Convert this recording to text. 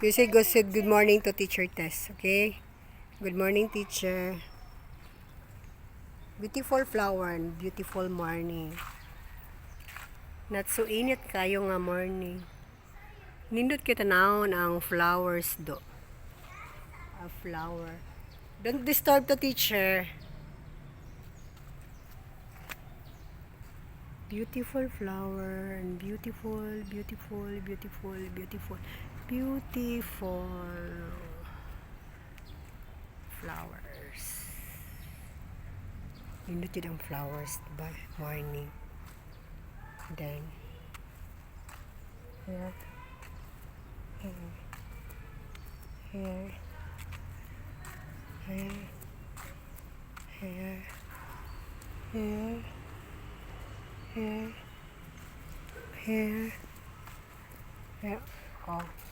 You say good morning to Teacher Tess, okay? Good morning, teacher. Beautiful flower and beautiful morning. Not so init kayo nga morning. Nindot kita naon ang flowers do. A flower. Don't disturb the teacher. Beautiful flower and beautiful flowers. Nindot yun ang flowers by morning. Then here, here, here, here, here, here, here, here, here. Oh.